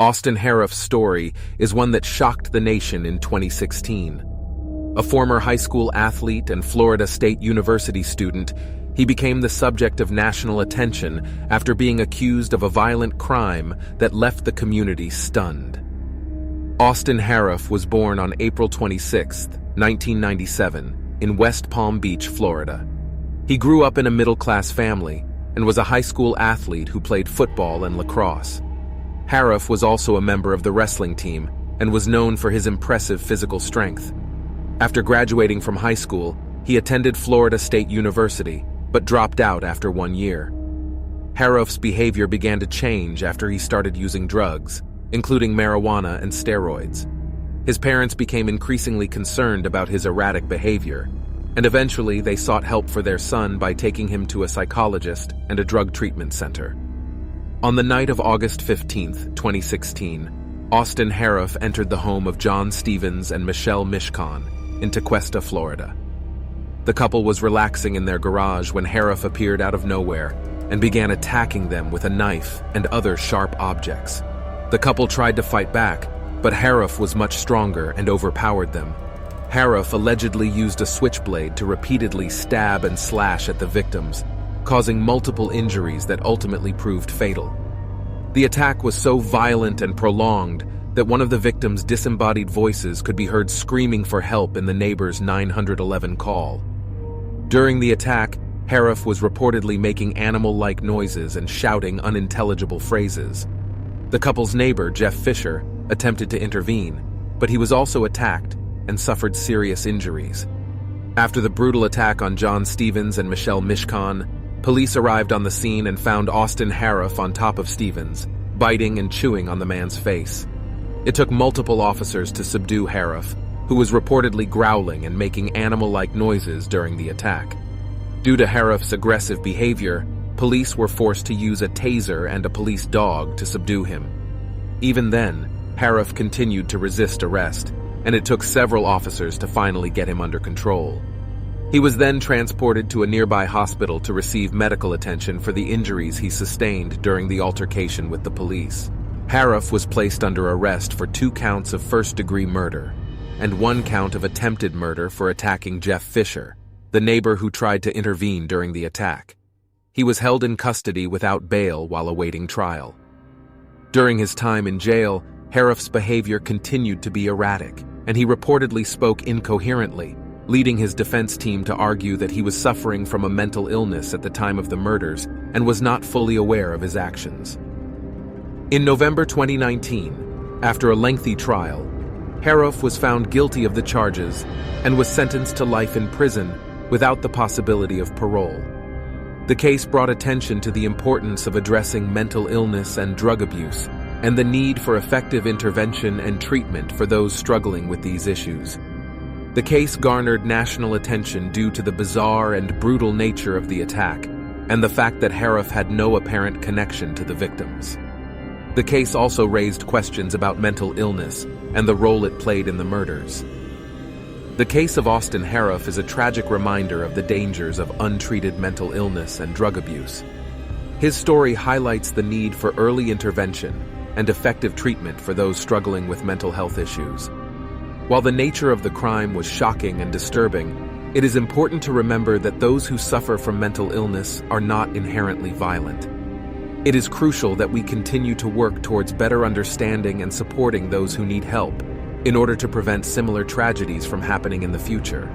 Austin Harrouff's story is one that shocked the nation in 2016. A former high school athlete and Florida State University student, he became the subject of national attention after being accused of a violent crime that left the community stunned. Austin Harrouff was born on April 26, 1997, in West Palm Beach, Florida. He grew up in a middle-class family and was a high school athlete who played football and lacrosse. Harrouff was also a member of the wrestling team and was known for his impressive physical strength. After graduating from high school, he attended Florida State University, but dropped out after 1 year. Harrouff's behavior began to change after he started using drugs, including marijuana and steroids. His parents became increasingly concerned about his erratic behavior, and eventually they sought help for their son by taking him to a psychologist and a drug treatment center. On the night of August 15, 2016, Austin Harrouff entered the home of John Stevens and Michelle Mishcon in Tequesta, Florida. The couple was relaxing in their garage when Harrouff appeared out of nowhere and began attacking them with a knife and other sharp objects. The couple tried to fight back, but Harrouff was much stronger and overpowered them. Harrouff allegedly used a switchblade to repeatedly stab and slash at the victims, causing multiple injuries that ultimately proved fatal. The attack was so violent and prolonged that one of the victims' disembodied voices could be heard screaming for help in the neighbor's 911 call. During the attack, Harrouff was reportedly making animal-like noises and shouting unintelligible phrases. The couple's neighbor, Jeff Fisher, attempted to intervene, but he was also attacked and suffered serious injuries. After the brutal attack on John Stevens and Michelle Mishcon, police arrived on the scene and found Austin Harrouff on top of Stevens, biting and chewing on the man's face. It took multiple officers to subdue Harrouff, who was reportedly growling and making animal-like noises during the attack. Due to Harrouff's aggressive behavior, police were forced to use a taser and a police dog to subdue him. Even then, Harrouff continued to resist arrest, and it took several officers to finally get him under control. He was then transported to a nearby hospital to receive medical attention for the injuries he sustained during the altercation with the police. Harrouff was placed under arrest for 2 counts of first-degree murder and 1 count of attempted murder for attacking Jeff Fisher, the neighbor who tried to intervene during the attack. He was held in custody without bail while awaiting trial. During his time in jail, Harrouff's behavior continued to be erratic, and he reportedly spoke incoherently, leading his defense team to argue that he was suffering from a mental illness at the time of the murders and was not fully aware of his actions. In November 2019, after a lengthy trial, Harrouff was found guilty of the charges and was sentenced to life in prison without the possibility of parole. The case brought attention to the importance of addressing mental illness and drug abuse and the need for effective intervention and treatment for those struggling with these issues. The case garnered national attention due to the bizarre and brutal nature of the attack and the fact that Harrouff had no apparent connection to the victims. The case also raised questions about mental illness and the role it played in the murders. The case of Austin Harrouff is a tragic reminder of the dangers of untreated mental illness and drug abuse. His story highlights the need for early intervention and effective treatment for those struggling with mental health issues. While the nature of the crime was shocking and disturbing, it is important to remember that those who suffer from mental illness are not inherently violent. It is crucial that we continue to work towards better understanding and supporting those who need help in order to prevent similar tragedies from happening in the future.